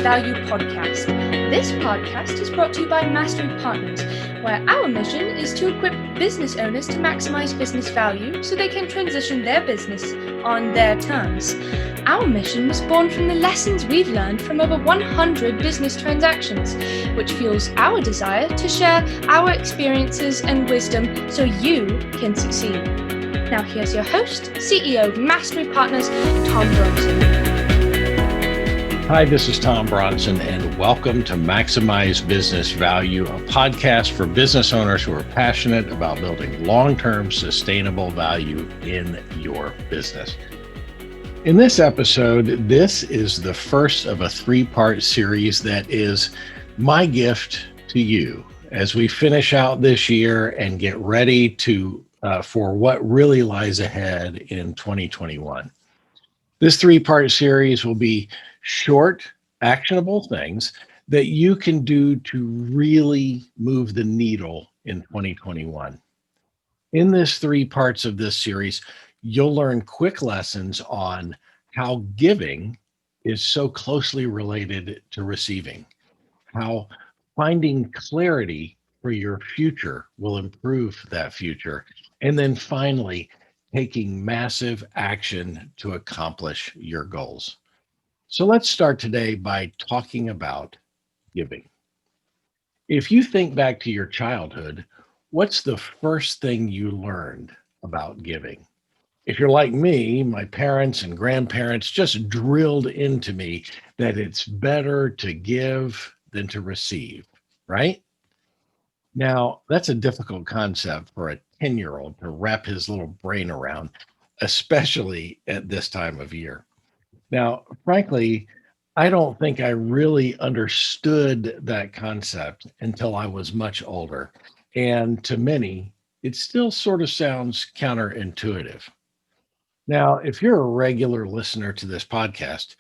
Value podcast. This podcast is brought to you by Mastery Partners, where our mission is to equip business owners to maximize business value so they can transition their business on their terms. Our mission was born from the lessons we've learned from over 100 business transactions, which fuels our desire to share our experiences and wisdom so you can succeed. Now here's your host, CEO of Mastery Partners, Tom Bronson. Hi, this is Tom Bronson, and welcome to Maximize Business Value, a podcast for business owners who are passionate about building long-term sustainable value in your business. In this episode, this is the first of a three-part series that is my gift to you as we finish out this year and get ready for what really lies ahead in 2021. This three-part series will be short, actionable things that you can do to really move the needle in 2021. In this three parts of this series, you'll learn quick lessons on how giving is so closely related to receiving, how finding clarity for your future will improve that future, and then finally, taking massive action to accomplish your goals. So let's start today by talking about giving. If you think back to your childhood, what's the first thing you learned about giving? If you're like me, my parents and grandparents just drilled into me that it's better to give than to receive, right? Now, that's a difficult concept for a 10-year-old to wrap his little brain around, especially at this time of year. Now, frankly, I don't think I really understood that concept until I was much older. And to many, it still sort of sounds counterintuitive. Now, if you're a regular listener to this podcast,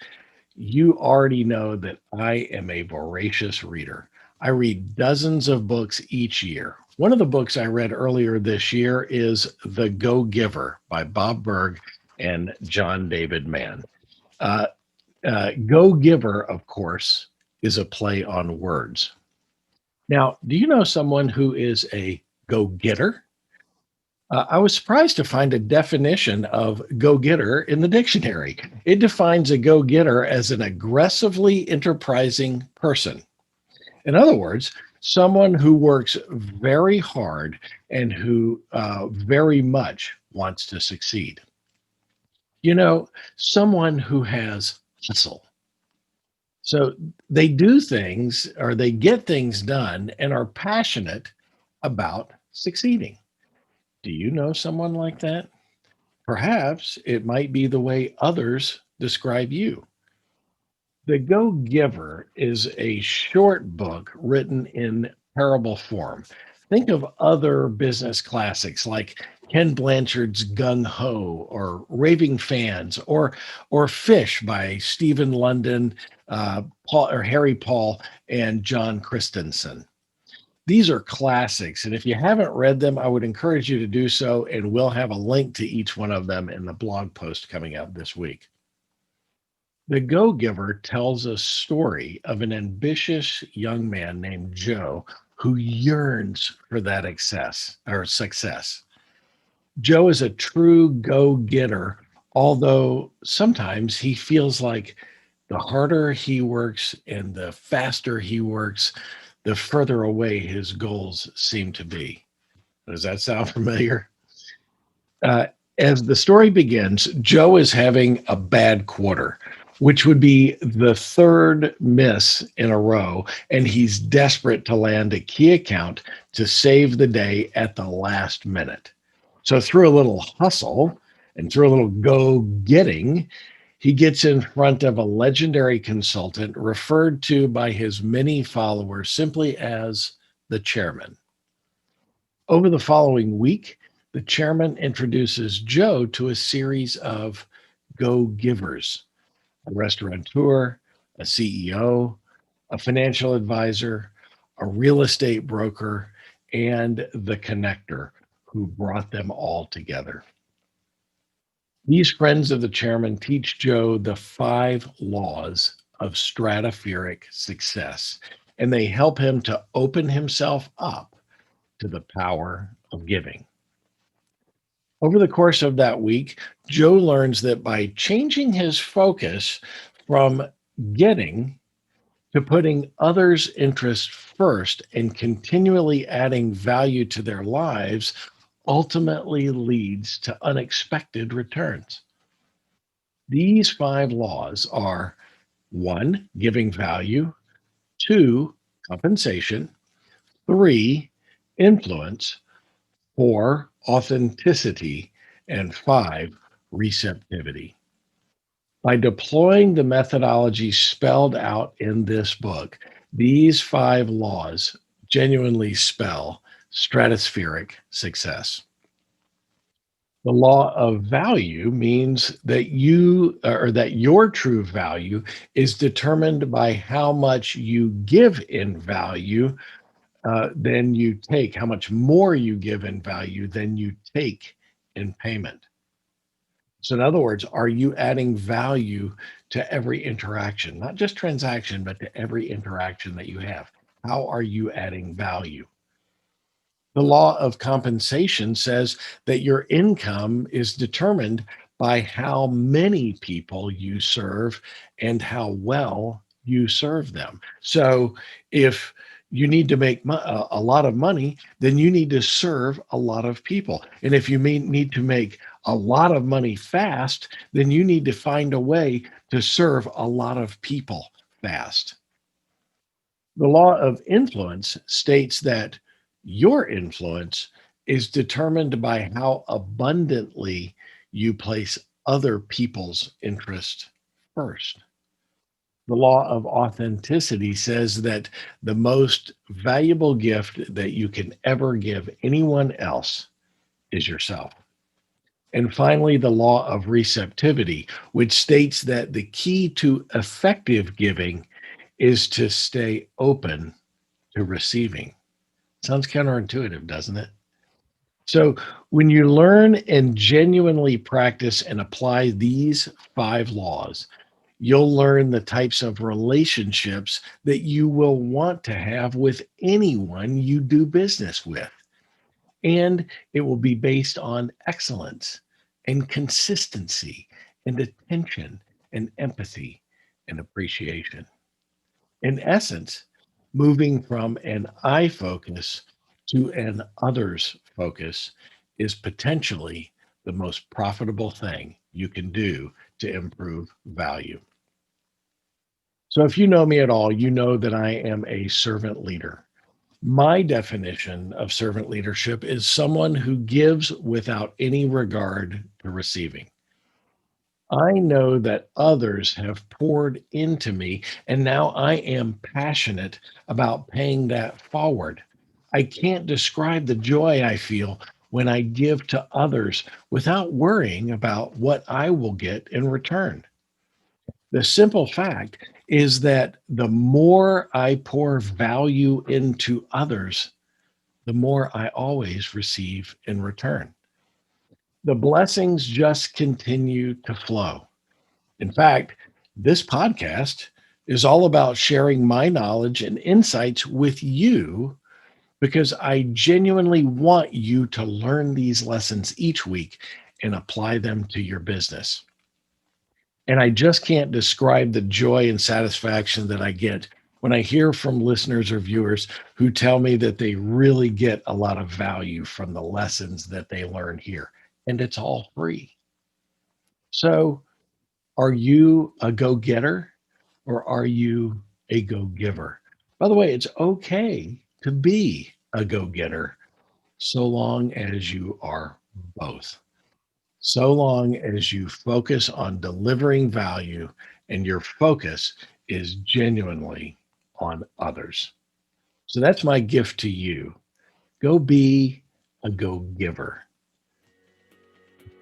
you already know that I am a voracious reader. I read dozens of books each year. One of the books I read earlier this year is The Go-Giver by Bob Burg and John David Mann. Go-Giver, of course, is a play on words. Now, do you know someone who is a go-getter? I was surprised to find a definition of go-getter in the dictionary. It defines a go-getter as an aggressively enterprising person. In other words, someone who works very hard and who very much wants to succeed. You know, someone who has hustle. So they do things or they get things done and are passionate about succeeding. Do you know someone like that? Perhaps it might be the way others describe you. The Go-Giver is a short book written in parable form. Think of other business classics like Ken Blanchard's Gung Ho or Raving Fans or Fish by Stephen London, Harry Paul, and John Christensen. These are classics, and if you haven't read them, I would encourage you to do so, and we'll have a link to each one of them in the blog post coming out this week. The Go-Giver tells a story of an ambitious young man named Joe who yearns for that success. Joe is a true go-getter, although sometimes he feels like the harder he works and the faster he works, the further away his goals seem to be. Does that sound familiar? As the story begins, Joe is having a bad quarter, which would be the third miss in a row, and he's desperate to land a key account to save the day at the last minute. So through a little hustle and through a little go-getting, he gets in front of a legendary consultant referred to by his many followers simply as the chairman. Over the following week, the chairman introduces Joe to a series of go-givers, a restaurateur, a CEO, a financial advisor, a real estate broker, and the connector who brought them all together. These friends of the chairman teach Joe the 5 laws of stratospheric success, and they help him to open himself up to the power of giving. Over the course of that week, Joe learns that by changing his focus from getting to putting others' interests first and continually adding value to their lives ultimately leads to unexpected returns. These 5 laws are: 1, giving value; 2, compensation; 3, influence; 4, authenticity; and 5, receptivity. By deploying the methodology spelled out in this book, these 5 laws genuinely spell stratospheric success. The law of value means that your true value is determined by how much you give in value than you take, how much more you give in value than you take in payment. So, in other words, are you adding value to every interaction, not just transaction, but to every interaction that you have? How are you adding value? The law of compensation says that your income is determined by how many people you serve and how well you serve them. So if you need to make a lot of money, then you need to serve a lot of people. And if you need to make a lot of money fast, then you need to find a way to serve a lot of people fast. The law of influence states that your influence is determined by how abundantly you place other people's interest first. The law of authenticity says that the most valuable gift that you can ever give anyone else is yourself. And finally, the law of receptivity, which states that the key to effective giving is to stay open to receiving. Sounds counterintuitive, doesn't it? So, when you learn and genuinely practice and apply these 5 laws, you'll learn the types of relationships that you will want to have with anyone you do business with. And it will be based on excellence and consistency and attention and empathy and appreciation. In essence, moving from an I focus to an others focus is potentially the most profitable thing you can do to improve value. So, if you know me at all, you know that I am a servant leader. My definition of servant leadership is someone who gives without any regard to receiving. I know that others have poured into me, and now I am passionate about paying that forward. I can't describe the joy I feel when I give to others without worrying about what I will get in return. The simple fact is that the more I pour value into others, the more I always receive in return. The blessings just continue to flow. In fact, this podcast is all about sharing my knowledge and insights with you because I genuinely want you to learn these lessons each week and apply them to your business. And I just can't describe the joy and satisfaction that I get when I hear from listeners or viewers who tell me that they really get a lot of value from the lessons that they learn here. And it's all free. So, are you a go-getter or are you a go-giver? By the way, it's okay to be a go-getter so long as you are both. So long as you focus on delivering value and your focus is genuinely on others. So that's my gift to you. Go be a go-giver.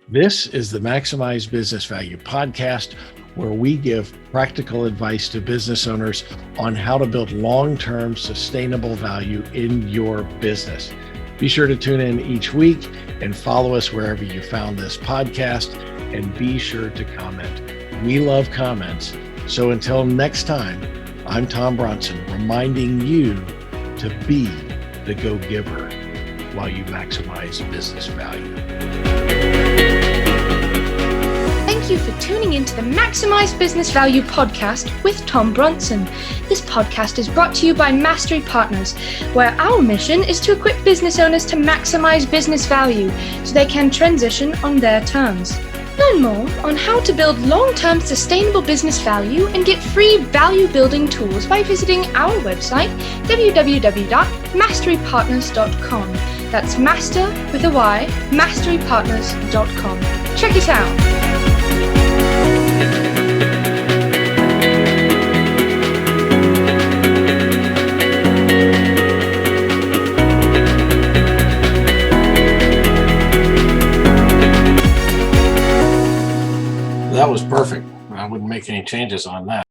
This is the Maximize Business Value podcast, where we give practical advice to business owners on how to build long-term sustainable value in your business. Be sure to tune in each week and follow us wherever you found this podcast, and be sure to comment. We love comments, So until next time, I'm Tom Bronson, reminding you to be the go-giver while you maximize business value. Thank you for tuning into the Maximize Business Value podcast with Tom Bronson. This podcast is brought to you by Mastery Partners, where our mission is to equip business owners to maximize business value so they can transition on their terms. Learn more on how to build long-term sustainable business value and get free value-building tools by visiting our website, www.masterypartners.com. That's master with a Y, masterypartners.com. Check it out. That was perfect. I wouldn't make any changes on that.